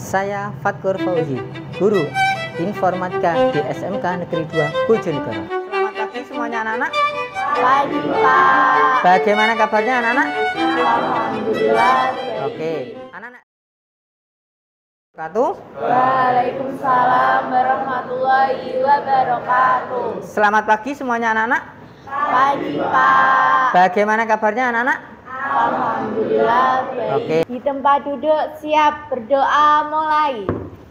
Saya Fatkur Fauzi, guru informatika di SMK Negeri 2 Bojonegoro. Selamat pagi semuanya anak-anak. Pagi Pak. Bagaimana kabarnya anak-anak? Alhamdulillah. Oke, anak-anak. Waalaikumsalam warahmatullahi wabarakatuh. Selamat pagi semuanya anak-anak. Pagi Pak. Bagaimana kabarnya anak-anak? Alhamdulillah baik. Oke. Di tempat duduk siap berdoa mulai.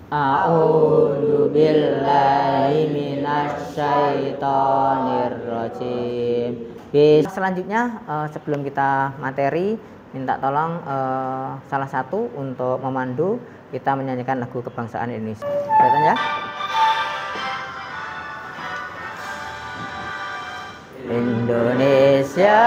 A'udzu billahi minasyaitonir rajim. Selanjutnya sebelum kita materi, minta tolong salah satu untuk memandu kita menyanyikan lagu kebangsaan Indonesia. Kelihatan ya? Indonesia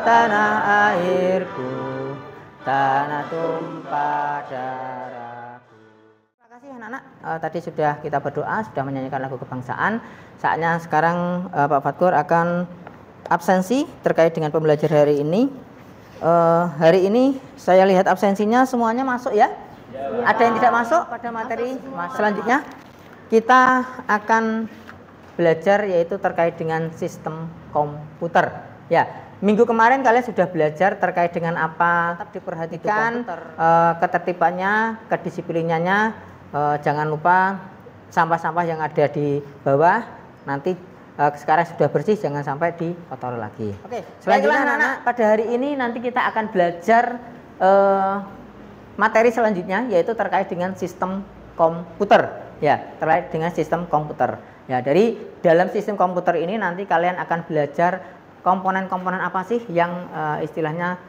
tanah airku, tanah tumpah darahku. Terima kasih anak-anak. Tadi sudah kita berdoa, sudah menyanyikan lagu kebangsaan. Saatnya sekarang Pak Fatkur akan absensi terkait dengan pembelajaran hari ini. Hari ini saya lihat absensinya semuanya masuk ya. Ada yang tidak masuk pada materi selanjutnya? Kita akan belajar yaitu terkait dengan sistem komputer. Ya, minggu kemarin kalian sudah belajar terkait dengan apa? Tetap diperhatikan ketertibannya, kedisiplinannya. Jangan lupa sampah-sampah yang ada di bawah nanti sekarang sudah bersih, jangan sampai dikotor lagi. Oke, selanjutnya anak-anak, pada hari ini nanti kita akan belajar materi selanjutnya yaitu terkait dengan sistem komputer. Ya, terkait dengan sistem komputer. Ya, dari dalam sistem komputer ini nanti kalian akan belajar komponen-komponen apa sih yang istilahnya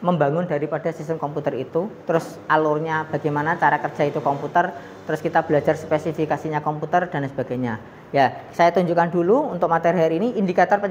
membangun daripada sistem komputer itu, terus alurnya bagaimana cara kerja itu komputer, terus kita belajar spesifikasinya komputer dan sebagainya. Ya, saya tunjukkan dulu untuk materi hari ini indikator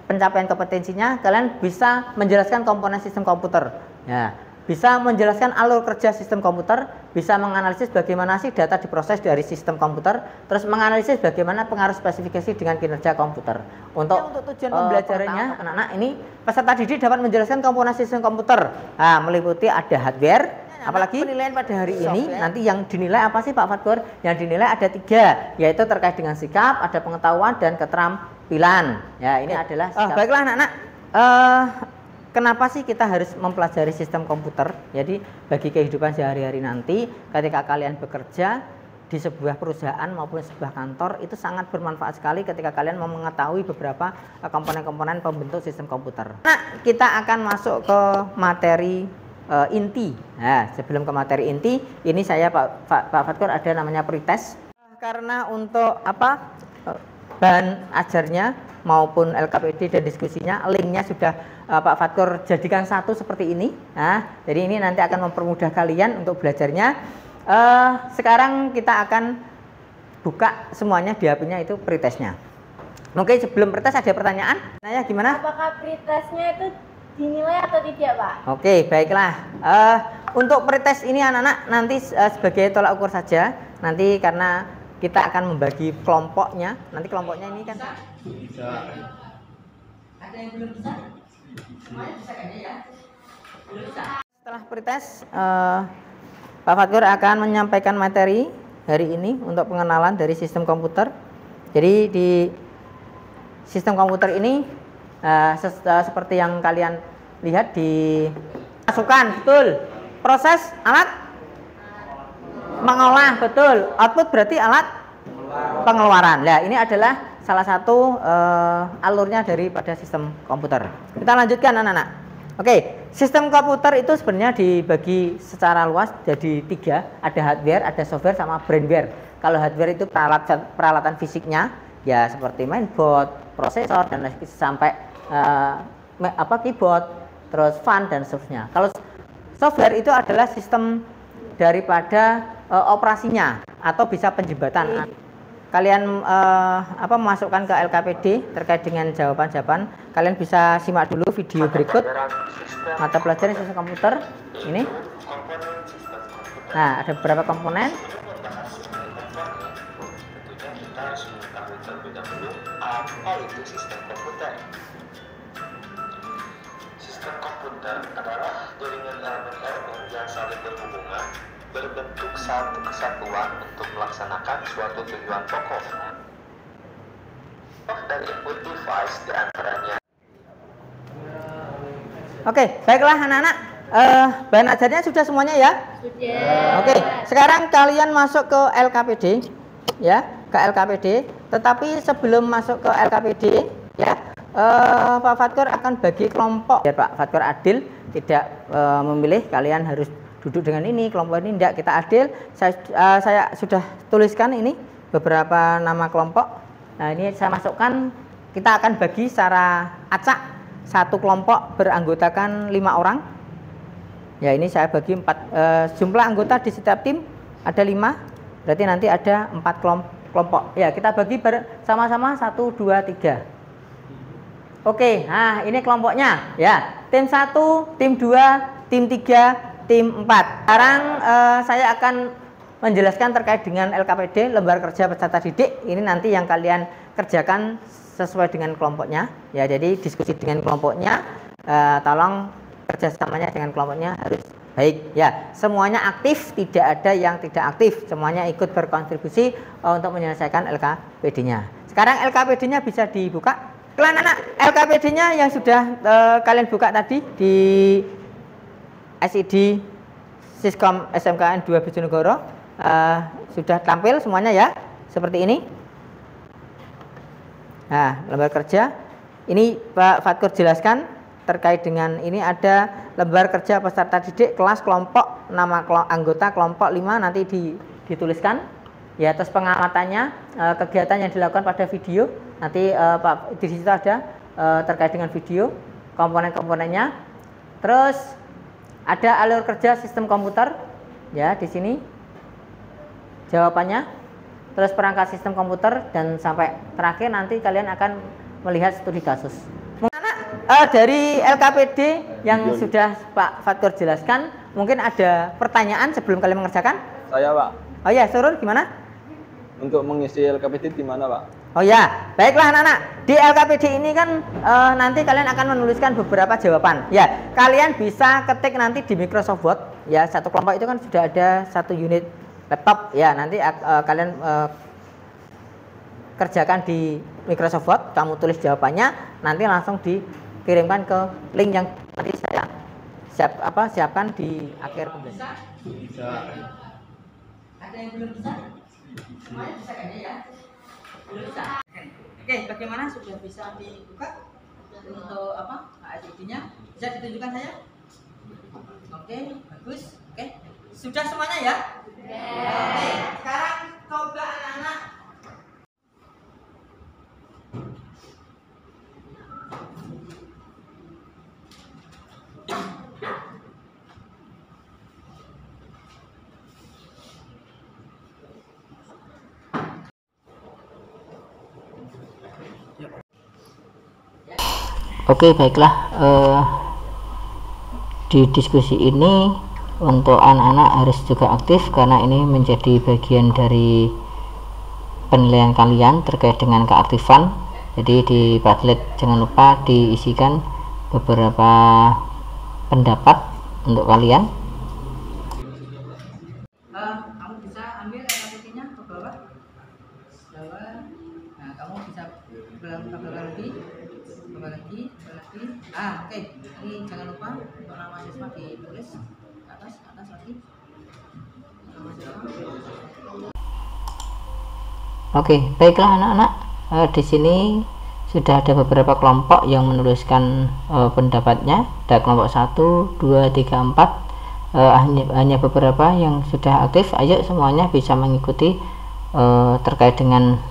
pencapaian kompetensinya, kalian bisa menjelaskan komponen sistem komputer. Ya, bisa menjelaskan alur kerja sistem komputer, bisa menganalisis bagaimana sih data diproses dari sistem komputer, terus menganalisis bagaimana pengaruh spesifikasi dengan kinerja komputer. Untuk tujuan pembelajarannya, anak-anak ini peserta didik dapat menjelaskan komponen sistem komputer. Nah, meliputi ada hardware, apalagi penilaian pada hari ini nanti yang dinilai apa sih Pak Fatkur? Yang dinilai ada 3, yaitu terkait dengan sikap, ada pengetahuan dan keterampilan. Ya, ini adalah sikap. Baiklah anak-anak. Kenapa sih kita harus mempelajari sistem komputer? Jadi bagi kehidupan sehari-hari nanti ketika kalian bekerja di sebuah perusahaan maupun sebuah kantor itu sangat bermanfaat sekali ketika kalian mau mengetahui beberapa komponen-komponen pembentuk sistem komputer. Nah, kita akan masuk ke materi inti. Nah, sebelum ke materi inti, ini saya Pak Fatkur ada namanya pretest. Karena untuk bahan ajarnya maupun LKPD dan diskusinya, linknya sudah Pak Fatkur jadikan satu seperti ini. Nah, jadi ini nanti akan mempermudah kalian untuk belajarnya. Sekarang kita akan buka semuanya di HP-nya itu pretestnya. Mungkin sebelum pretest ada pertanyaan? Naya gimana? Apakah pretestnya itu dinilai atau tidak Pak? Oke, baiklah. Untuk pretest ini anak-anak nanti sebagai tolak ukur saja. Nanti karena kita akan membagi kelompoknya. Nanti kelompoknya ini kan bisa. Ada yang belum bisa? Semuanya bisa kan ya? Belum bisa. Setelah pretest, Pak Fatkur akan menyampaikan materi hari ini untuk pengenalan dari sistem komputer. Jadi di sistem komputer ini seperti yang kalian lihat di masukan, betul. Proses alat mengolah, betul. Output berarti alat pengeluaran. Nah, ini adalah salah satu alurnya daripada sistem komputer. Kita lanjutkan anak-anak. Oke, sistem komputer itu sebenarnya dibagi secara luas jadi 3. Ada hardware, ada software, sama brainware. Kalau hardware itu peralatan fisiknya, ya seperti mainboard, prosesor, dan sampai keyboard, terus fan dan seterusnya. Kalau software itu adalah sistem daripada operasinya atau bisa penjembatan. Kalian memasukkan ke LKPD terkait dengan jawaban-jawaban. Kalian bisa simak dulu video berikut mata pelajaran sistem komputer ini. Nah, ada beberapa komponen. Apa itu sistem komputer? Sistem komputer adalah jaringan elemen-elemen yang saling berhubungan berbentuk satu kesatuan untuk melaksanakan suatu tujuan pokok. Dan input device diantaranya. Oke, baiklah anak-anak. Bahan ajarnya sudah semuanya ya? Sudah. Oke, sekarang kalian masuk ke LKPD, ya, ke LKPD. Tetapi sebelum masuk ke LKPD, ya, Pak Fatkur akan bagi kelompok. Ya, Pak Fatkur adil, tidak memilih kalian harus duduk dengan ini, kelompok ini tidak. Kita adil. Saya sudah tuliskan ini beberapa nama kelompok. Nah, ini saya masukkan. Kita akan bagi secara acak. Satu kelompok beranggotakan 5 orang. Ya, ini saya bagi 4. Jumlah anggota di setiap tim ada 5. Berarti nanti ada 4 kelompok. Ya, kita bagi sama-sama 1, 2, 3. Oke, nah ini kelompoknya. Ya, tim 1, tim 2, tim 3, tim 4. Sekarang saya akan menjelaskan terkait dengan LKPD, lembar kerja peserta didik. Ini nanti yang kalian kerjakan sesuai dengan kelompoknya. Ya, jadi diskusi dengan kelompoknya. Tolong kerjasamanya dengan kelompoknya harus baik. Ya, semuanya aktif, tidak ada yang tidak aktif. Semuanya ikut berkontribusi untuk menyelesaikan LKPD-nya. Sekarang LKPD-nya bisa dibuka. Kalian anak, LKPD-nya yang sudah kalian buka tadi di SID Siskom SMKN 2 Bojonegoro sudah tampil semuanya ya, seperti ini. Nah, lembar kerja ini Pak Fatkur jelaskan terkait dengan ini ada lembar kerja peserta didik kelas kelompok, nama anggota kelompok 5 nanti dituliskan ya. Terus pengamatannya, kegiatan yang dilakukan pada video nanti Pak di situ ada terkait dengan video, komponen-komponennya. Terus ada alur kerja sistem komputer ya, di sini jawabannya. Terus perangkat sistem komputer dan sampai terakhir nanti kalian akan melihat studi kasus. Dari LKPD yang sudah Pak Fatkur jelaskan, mungkin ada pertanyaan sebelum kalian mengerjakan? Saya, Pak. Oh ya, Surur gimana? Untuk mengisi LKPD di mana, Pak? Oh ya, baiklah anak-anak. Di LKPD ini kan nanti kalian akan menuliskan beberapa jawaban. Ya, kalian bisa ketik nanti di Microsoft Word. Ya, satu kelompok itu kan sudah ada 1 unit laptop. Ya, nanti kalian kerjakan di Microsoft Word. Kamu tulis jawabannya, nanti langsung dikirimkan ke link yang nanti saya siapkan di akhir pembahasan. Bisa. Ada yang belum bisa? Semuanya bisa kayaknya ya? Belum bisa. Oke, bagaimana sudah bisa dibuka untuk ASID-nya? Bisa ditunjukkan saya? Oke, bagus. Oke, sudah semuanya ya? Oke, sekarang coba anak-anak. Oke, baiklah, di diskusi ini untuk anak-anak harus juga aktif karena ini menjadi bagian dari penilaian kalian terkait dengan keaktifan. Jadi di Padlet jangan lupa diisikan beberapa pendapat untuk kalian. Kamu bisa ambil LKPD-nya ke bawah. Nah, kamu bisa ke bawah lagi. Oke. Ini jangan lupa untuk nama siswa ditulis atas lagi. Nama siswa. Oke, baiklah anak-anak. Di sini sudah ada beberapa kelompok yang menuliskan pendapatnya. Ada kelompok 1, 2, 3, 4. Hanya beberapa yang sudah aktif. Ayo semuanya bisa mengikuti terkait dengan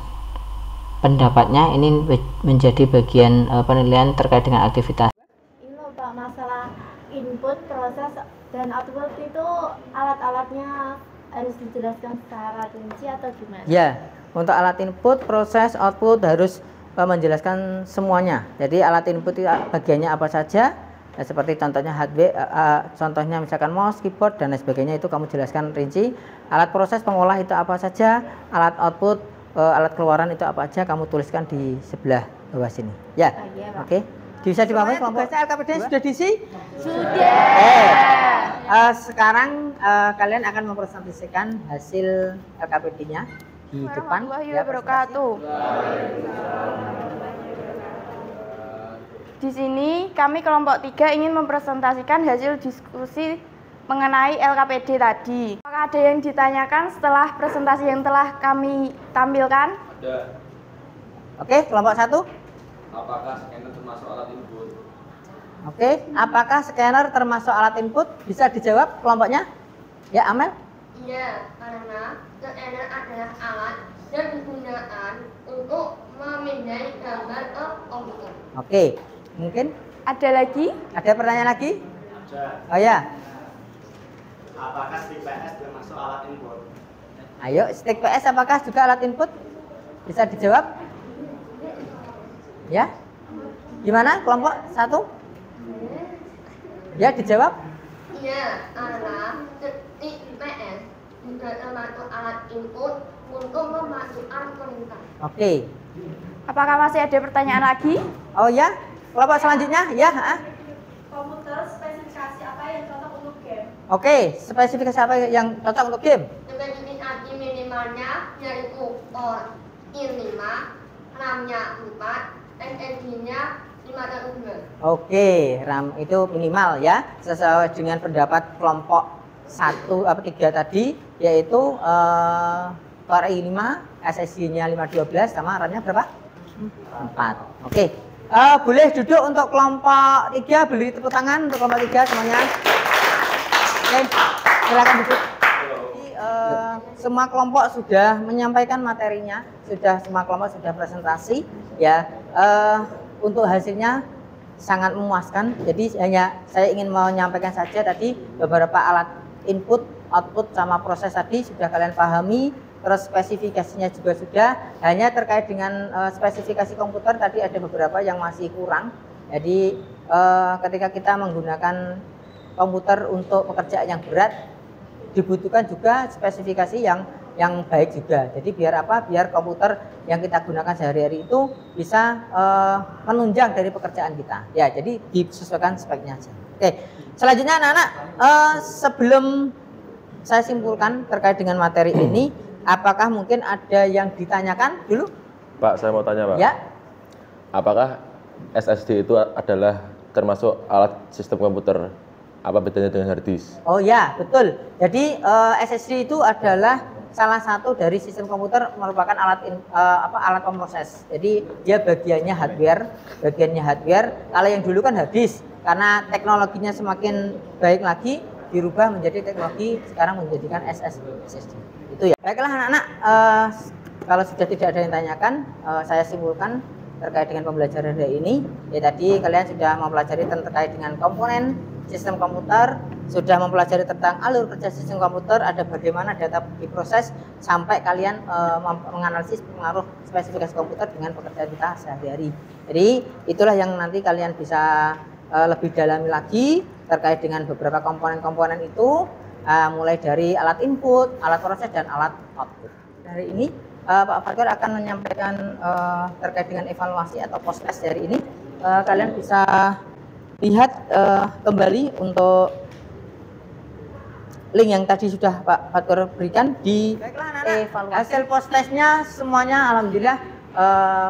pendapatnya. Ini menjadi bagian penilaian terkait dengan aktivitas. Ini loh Pak, masalah input, proses, dan output itu alat-alatnya harus dijelaskan secara rinci atau gimana? Ya, untuk alat input, proses, output harus menjelaskan semuanya. Jadi alat input itu bagiannya apa saja, ya, seperti contohnya hardware, contohnya misalkan mouse, keyboard dan lain sebagainya, itu kamu jelaskan rinci. Alat proses pengolah itu apa saja, alat output, alat keluaran itu apa aja, kamu tuliskan di sebelah bawah sini. Ya, Iya, Pak. oke. Bisa dipahami kelompok LKPD sudah diisi? Sudah. Sekarang kalian akan mempresentasikan hasil LKPD-nya di depan. Warahmatullahi wabarakatuh. Di sini kami kelompok 3 ingin mempresentasikan hasil diskusi mengenai LKPD tadi. Apakah ada yang ditanyakan setelah presentasi yang telah kami tampilkan? Ada. Oke, kelompok 1. Apakah scanner termasuk alat input? Oke, apakah scanner termasuk alat input? Bisa dijawab kelompoknya? Ya, Amel? Iya, karena scanner adalah alat yang digunakan untuk memindai gambar ke komputer. Oke, mungkin Ada lagi? ada pertanyaan lagi? Ada. Oh ya, Apakah stick PS termasuk alat input? ayo stick PS apakah juga alat input? Bisa dijawab? Ya? Gimana kelompok 1? Ya, dijawab? Iya, karena stick PS juga termasuk alat input untuk memasukkan perintah. Oke. Apakah masih ada pertanyaan lagi? Oh ya, kelompok selanjutnya? Ya, Komputer spesifikasi apa yang cocok untuk game? Oke, spesifikasi apa yang cocok untuk game? Spesifikasi minimalnya yaitu Core i5, RAM-nya 4, SSD-nya 512. Oke, RAM itu minimal ya, sesuai dengan pendapat kelompok 3 tadi, yaitu Core i5, SSD-nya 512 sama RAM-nya berapa? 4. Oke. Boleh duduk untuk kelompok 3, beri tepuk tangan untuk kelompok 3 semuanya. Oke, silakan duduk. Jadi, semua kelompok sudah menyampaikan materinya, semua kelompok sudah presentasi ya. Untuk hasilnya sangat memuaskan. Jadi hanya saya ingin menyampaikan saja tadi beberapa alat input, output sama proses tadi sudah kalian pahami. Terus spesifikasinya juga sudah. Hanya terkait dengan spesifikasi komputer tadi ada beberapa yang masih kurang. Jadi ketika kita menggunakan komputer untuk pekerjaan yang berat, dibutuhkan juga spesifikasi yang baik juga. Jadi biar apa? Biar komputer yang kita gunakan sehari-hari itu bisa menunjang dari pekerjaan kita. Ya, jadi disesuaikan speknya aja. Oke, selanjutnya anak-anak, sebelum saya simpulkan terkait dengan materi ini, apakah mungkin ada yang ditanyakan dulu? Pak, saya mau tanya, Pak. Ya. Apakah SSD itu adalah termasuk alat sistem komputer? Apa bedanya dengan hard disk? Oh ya, betul. Jadi SSD itu adalah salah satu dari sistem komputer, merupakan alat pemroses. Jadi dia bagiannya hardware. Kalau yang dulu kan hard disk, karena teknologinya semakin baik lagi, dirubah menjadi teknologi sekarang menjadikan SSD. Itu ya. Baiklah anak-anak, kalau sudah tidak ada yang tanyakan, saya simpulkan terkait dengan pembelajaran hari ini. Ya tadi kalian sudah mempelajari terkait dengan komponen sistem komputer, sudah mempelajari tentang alur kerja sistem komputer, ada bagaimana data diproses, sampai kalian menganalisis pengaruh spesifikasi komputer dengan pekerjaan kita sehari-hari. Jadi itulah yang nanti kalian bisa lebih dalami lagi terkait dengan beberapa komponen-komponen itu, mulai dari alat input, alat proses, dan alat output. Hari ini Pak Fatur akan menyampaikan terkait dengan evaluasi atau post test dari ini. Kalian bisa lihat kembali untuk link yang tadi sudah Pak Fatur berikan di evaluasi. Hasil post testnya semuanya alhamdulillah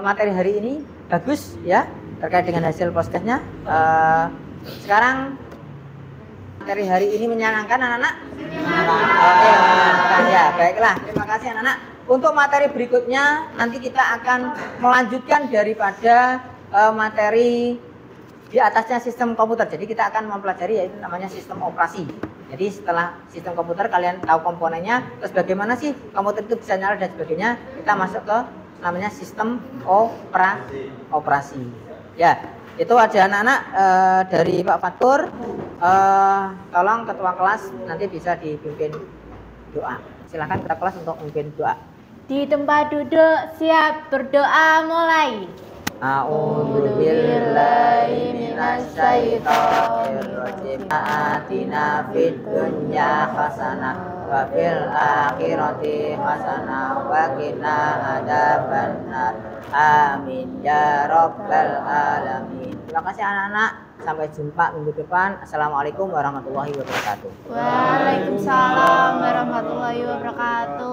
materi hari ini bagus ya, terkait dengan hasil post testnya. Sekarang materi hari ini menyenangkan anak-anak? Oke, menyenangkan ya. Baiklah, terima kasih anak-anak. Untuk materi berikutnya nanti kita akan melanjutkan daripada materi di atasnya sistem komputer. Jadi kita akan mempelajari yaitu namanya sistem operasi. Jadi setelah sistem komputer kalian tahu komponennya, terus bagaimana sih komputer itu bisa nyala dan sebagainya, kita masuk ke namanya sistem operasi. Ya, itu ada anak-anak dari Pak Fatur. Tolong ketua kelas nanti bisa dipimpin doa. Silakan ketua kelas untuk memimpin doa. Di tempat duduk, siap berdoa mulai. A'udzubillahi minasyaitonir rajim. Atina fid dunya hasanah wa fil akhirati hasanah wa qina adzabannar. Amin ya rabbal alamin. Terima kasih anak-anak. Sampai jumpa minggu depan. Assalamualaikum warahmatullahi wabarakatuh. Waalaikumsalam warahmatullahi wabarakatuh.